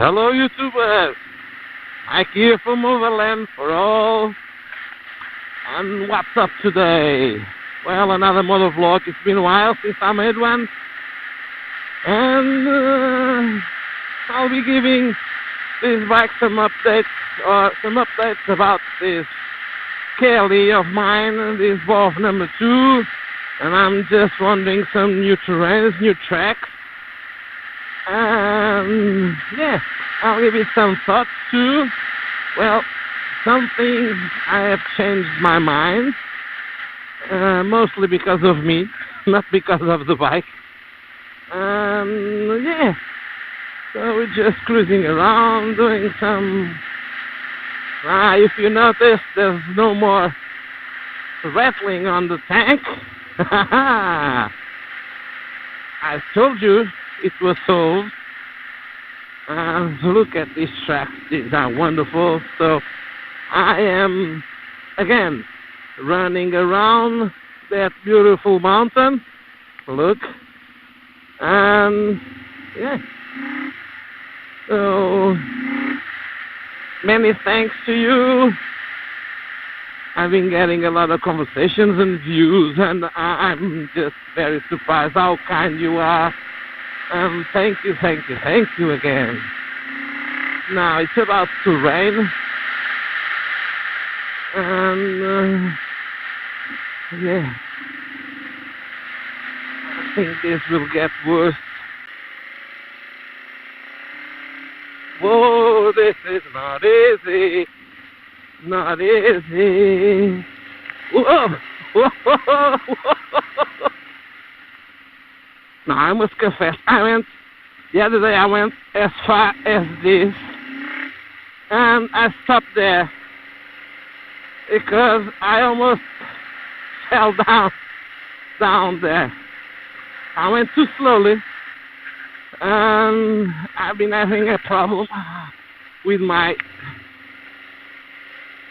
Hello YouTubers, Mike here from Overland for all. And what's up today? Well, another motor vlog. It's been a while since I made one. And I'll be giving this bike some updates about this KLE of mine, this Wolf number 2. And I'm just wandering some new terrains, new tracks. And yeah, I'll give it some thoughts too. Well, some things I have changed my mind, mostly because of me, not because of the bike. Yeah, so we're just cruising around, doing some. If you notice, there's no more rattling on the tank. I told you it was sold. Look at these tracks, these are wonderful. So I am again running around that beautiful mountain. Look, and yeah, so many thanks to you. I've been getting a lot of conversations and views, and I'm just very surprised how kind you are. Thank you again. Now it's about to rain, and yeah, I think this will get worse. Whoa, this is not easy. Not easy. Whoa, whoa, whoa, whoa. Now I must confess, the other day I went as far as this, and I stopped there because I almost fell down there. I went too slowly, and I've been having a problem with my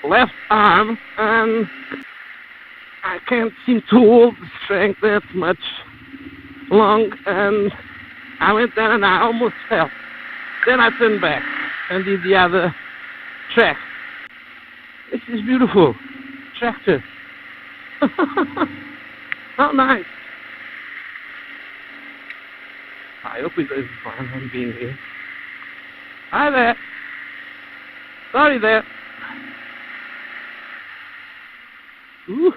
left arm, and I can't seem to hold the strength that much long, and I went there and I almost fell. Then I turned back and did the other track. This is beautiful. Tractor. How nice. I hope it doesn't find on being here. Hi there. Sorry there. Ooh.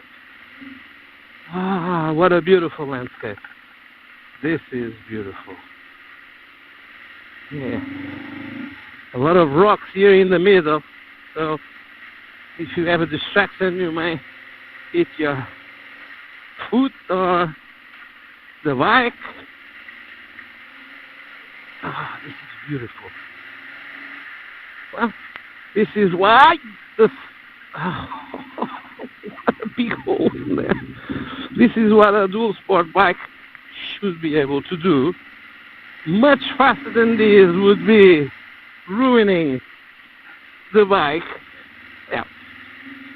Ah, what a beautiful landscape. This is beautiful. Yeah. A lot of rocks here in the middle. So if you have a distraction, you may hit your foot or the bike. Ah, this is beautiful. Well, this is why the what a big hole in there. This is what a dual sport bike should be able to do. Much faster than this would be ruining the bike. Yeah,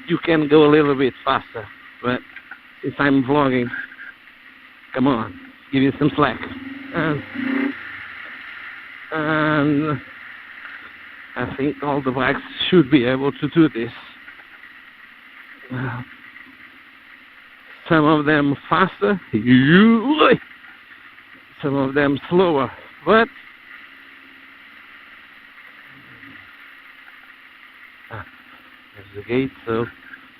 you can go a little bit faster, but since I'm vlogging, come on, give you some slack. And I think all the bikes should be able to do this. Well, some of them faster, some of them slower, but there's the gate, so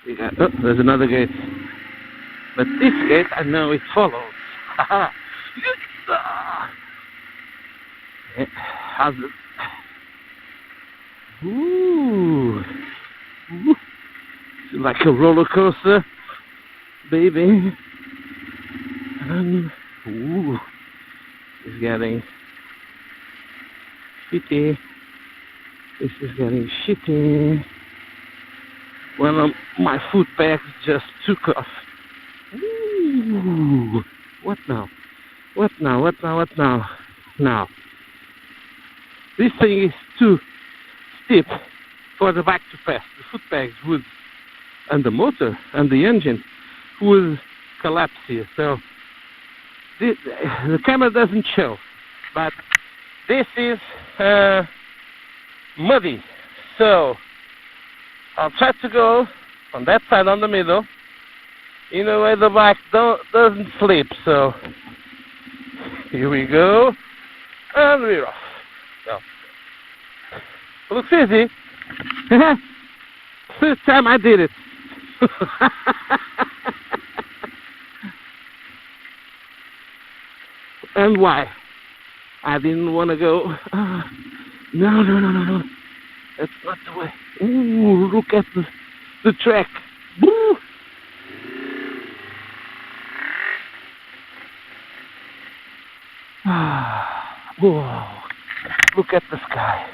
we got, there's another gate, but this gate I know it follows. How's it? Ooh. Ooh. It's like a roller coaster, baby. And ooh, it's getting shitty. This is getting shitty. One of my foot pegs just took off. Ooh, what now? What now? What now? What now? Now, this thing is too steep for the bike to pass. The foot pegs would, and the motor and the engine would collapse here. So the camera doesn't show, but this is muddy. So I'll try to go on that side on the middle, in a way the bike doesn't slip. So here we go, and we're off. So looks easy. First time I did it. And why? I didn't want to go. No. That's not the way. Ooh, look at the track. Woo! Whoa. Look at the sky.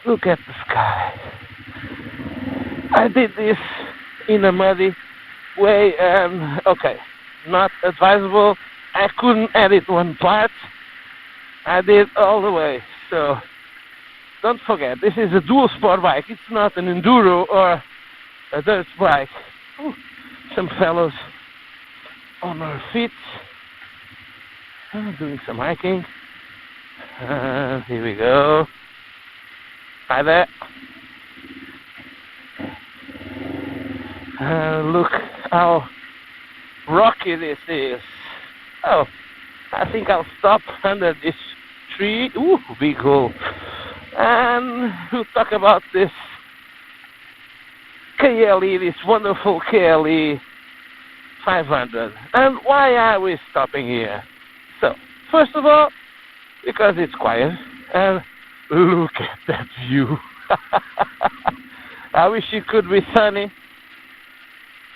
Look at the sky. I did this in a muddy way, and okay, not advisable. I couldn't edit one part. I did all the way. So don't forget, this is a dual sport bike. It's not an enduro or a dirt bike. Ooh, some fellows on our feet, doing some hiking. Here we go. Hi there. Look how rocky this is. Oh, I think I'll stop under this tree. Ooh, big hole. And we'll talk about this KLE, this wonderful KLE 500. And why are we stopping here? So, first of all, because it's quiet. And look at that view. I wish it could be sunny.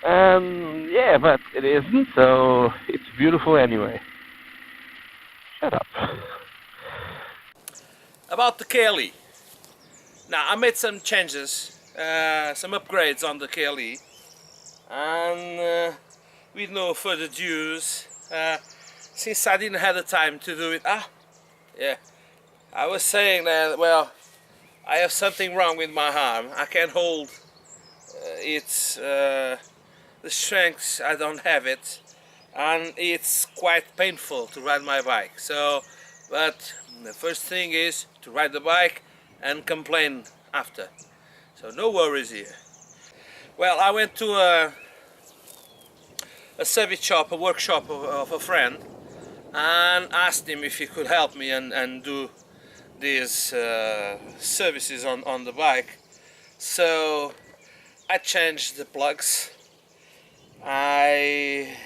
Yeah, but it isn't, so it's beautiful anyway. Shut up. About the KLE. Now, I made some changes, some upgrades on the KLE, and with no further dues, since I didn't have the time to do it. I was saying that, well, I have something wrong with my arm. I can't hold the strength, I don't have it, and it's quite painful to ride my bike. So, but the first thing is to ride the bike and complain after. So no worries here. Well, I went to a service shop, a workshop of a friend, and asked him if he could help me and do these services on the bike. So I changed the plugs. I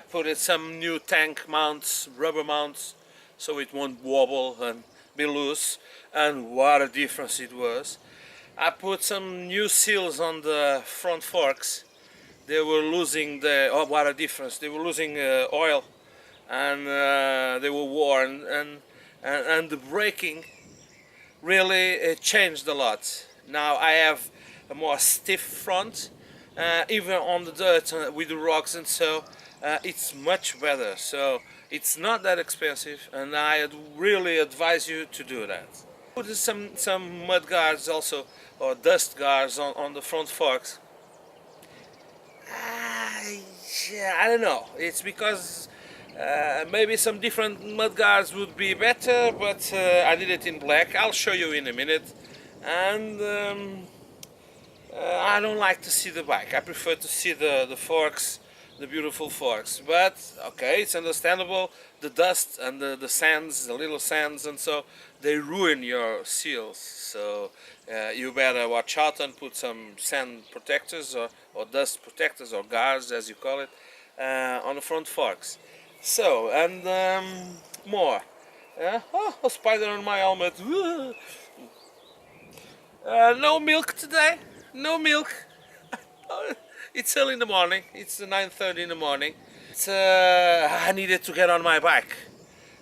put in some new tank mounts, rubber mounts, so it won't wobble and be loose, and what a difference it was. I put some new seals on the front forks. They were losing what a difference. They were losing oil, and they were worn, and the braking really changed a lot. Now I have a more stiff front, even on the dirt with the rocks, and so it's much better. So it's not that expensive, and I really advise you to do that. Put some mud guards also, or dust guards on the front forks. Yeah, I don't know. It's because maybe some different mud guards would be better, but I did it in black. I'll show you in a minute. And I don't like to see the bike. I prefer to see the forks, the beautiful forks. But okay, it's understandable. The dust and the sands, the little sands, and so they ruin your seals. So you better watch out and put some sand protectors or dust protectors or guards, as you call it, on the front forks. So, and more. Oh, a spider on my helmet. No milk today. No milk. It's early in the morning. It's 9:30 in the morning. I needed to get on my bike.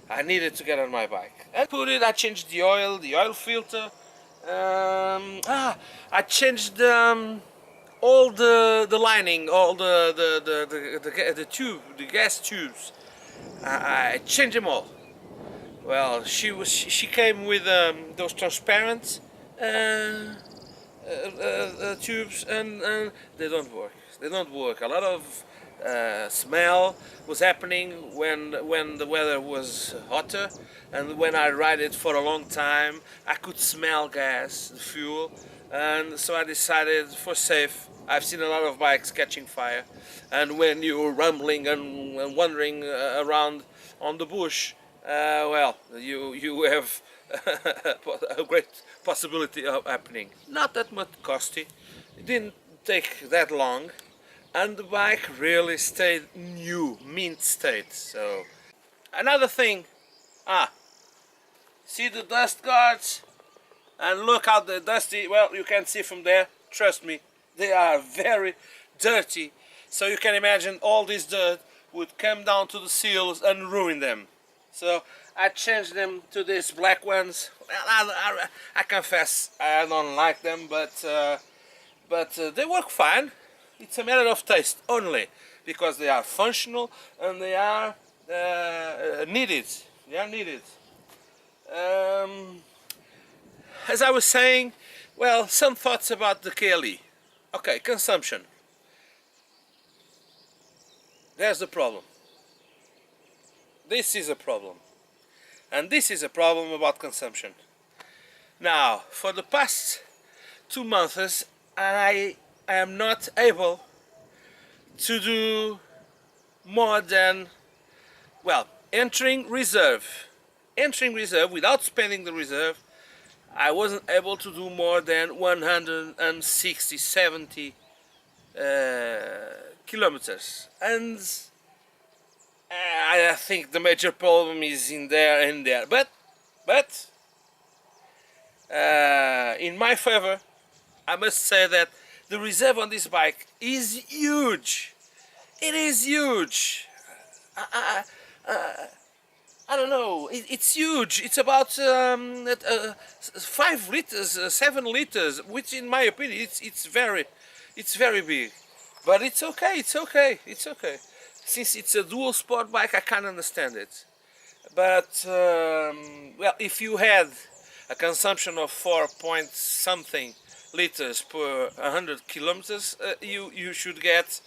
I changed the oil filter. I changed all the lining, all the tube, the gas tubes. I changed them all. Well, she came with those transparent tubes, and they don't work. A lot of smell was happening when the weather was hotter, and when I ride it for a long time I could smell gas, the fuel, and so I decided for safe. I've seen a lot of bikes catching fire, and when you're rumbling and wandering around on the bush, well, you have a great possibility of happening. Not that much costly. It didn't take that long, and the bike really stayed new, mint state. So another thing, see the dust guards, and look how the dusty. Well, you can see from there. Trust me, they are very dirty. So you can imagine all this dirt would come down to the seals and ruin them. So I changed them to these black ones. Well, I confess I don't like them, but they work fine. It's a matter of taste only, because they are functional and they are needed. They are needed. As I was saying, well, some thoughts about the KLE. Okay, consumption. There's the problem. This is a problem. And this is a problem about consumption. Now, for the past 2 months, I am not able to do more than, well, entering reserve. Entering reserve without spending the reserve, I wasn't able to do more than 160, 70 kilometers. And I think the major problem is in there. But in my favor, I must say that the reserve on this bike is huge. It is huge. I don't know. It's huge. It's about 5 liters, 7 liters, which, in my opinion, it's very big. But it's okay. It's okay. It's okay. Since it's a dual sport bike, I can understand it. But well, if you had a consumption of 4 point something liters per 100 kilometers, you should get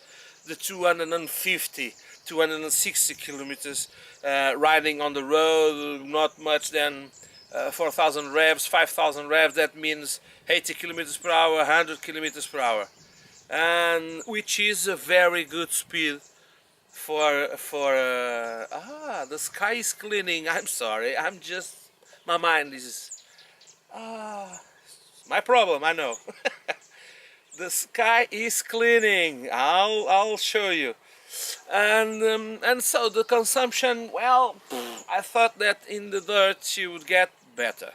the 250, 260 kilometers riding on the road, not much than 4,000 revs, 5,000 revs. That means 80 kilometers per hour, 100 kilometers per hour, and which is a very good speed for the sky is cleaning. I'm sorry, my mind is my problem, I know. The sky is cleaning. I'll show you. And so the consumption, well, I thought that in the dirt she would get better,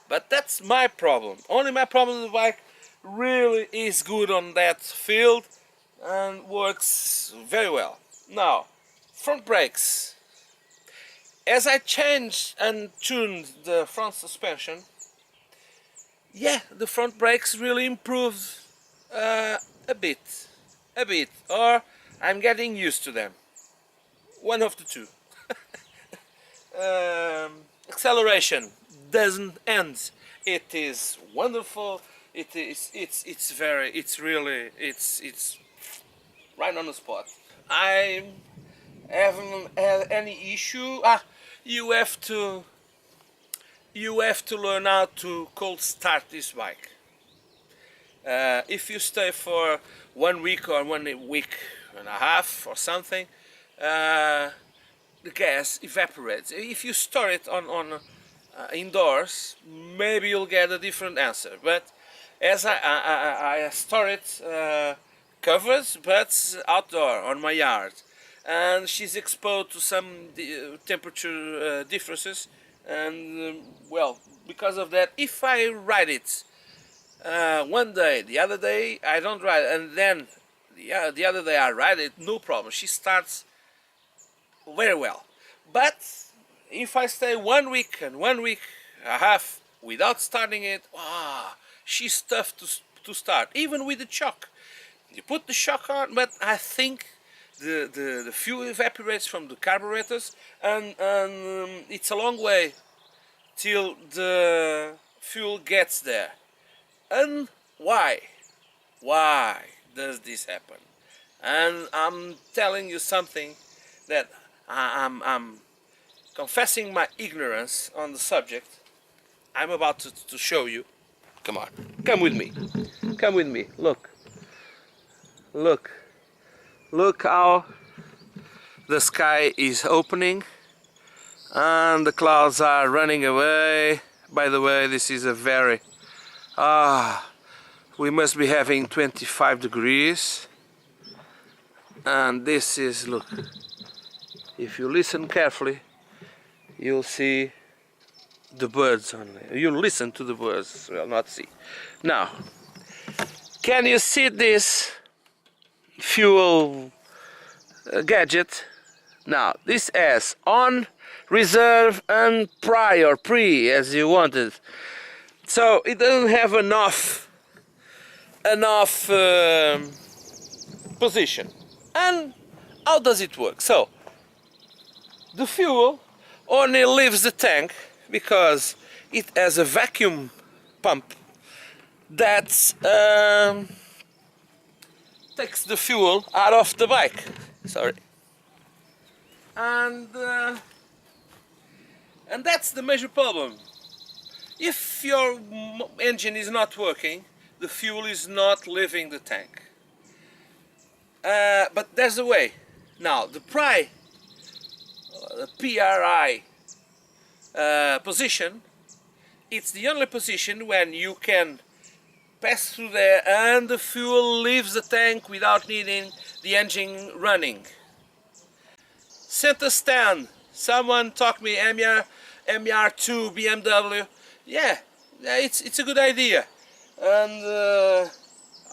but that's my problem. Only my problem. The bike really is good on that field and works very well. Now, front brakes. As I changed and tuned the front suspension, yeah, the front brakes really improved a bit, or I'm getting used to them. One of the two. Acceleration doesn't end. It is wonderful. It's right on the spot. I haven't had any issue. You have to learn how to cold start this bike. If you stay for 1 week or 1 week and a half or something, the gas evaporates. If you store it on indoors, maybe you'll get a different answer. But as I store it covered, but outdoor on my yard, and she's exposed to some temperature differences, and well, because of that, if I ride it one day, the other day I don't ride it, and then the other day I ride it, no problem. She starts very well. But if I stay 1 week and 1 week and a half without starting it, she's tough to start, even with the shock. You put the shock on, but I think the fuel evaporates from the carburetors, and it's a long way till the fuel gets there. And why does this happen? And I'm telling you something that I'm confessing my ignorance on the subject. I'm about to show you. Come on, come with me. Come with me. Look, look, look how the sky is opening and the clouds are running away. By the way, this is a very we must be having 25 degrees, and this is, look, if you listen carefully you'll see the birds only. You'll listen to the birds, well, not see. Now, can you see this fuel gadget? Now, this has on, reserve and prior, pre, as you wanted. So it doesn't have enough position. And how does it work? So the fuel only leaves the tank because it has a vacuum pump that takes the fuel out of the bike. Sorry. And that's the major problem. If your engine is not working, the fuel is not leaving the tank. But there's a way. Now, the PRI position, it's the only position when you can pass through there and the fuel leaves the tank without needing the engine running. Center stand. Someone talked me MR2 BMW. Yeah, it's a good idea, and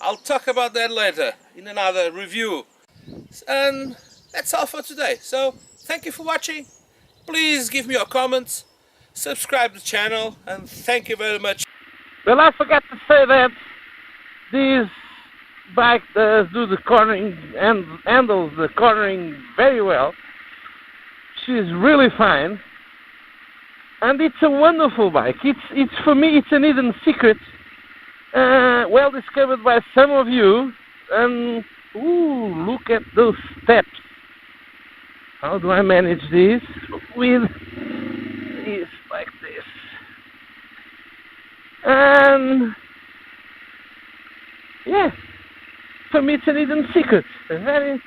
I'll talk about that later in another review. And that's all for today. So thank you for watching. Please give me your comments, subscribe to the channel, and thank you very much. Well, I forgot to say that this bike does do the cornering and handles the cornering very well. She's really fine, and it's a wonderful bike. It's for me, it's an hidden secret, well discovered by some of you. And ooh, look at those steps. How do I manage this? With this, like this. And yeah, for me it's an hidden secret. A very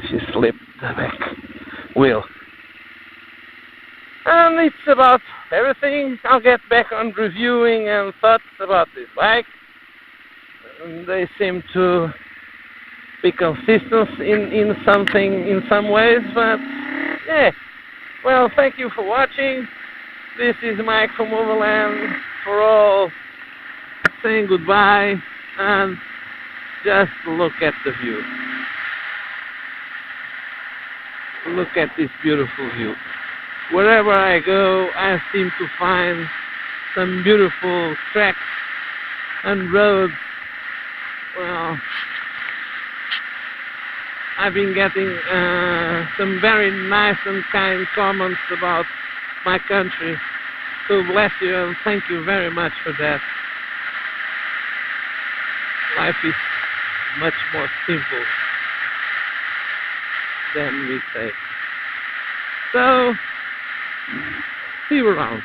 she slipped the back wheel. And it's about everything. I'll get back on reviewing and thoughts about this bike. And they seem to be consistent in some ways, but yeah. Well, thank you for watching. This is Mike from Overland for all, saying goodbye, and just look at the view. Look at this beautiful view. Wherever I go, I seem to find some beautiful tracks and roads. Well, I've been getting some very nice and kind comments about my country. So bless you and thank you very much for that. Life is much more simple than we say. So, see you around.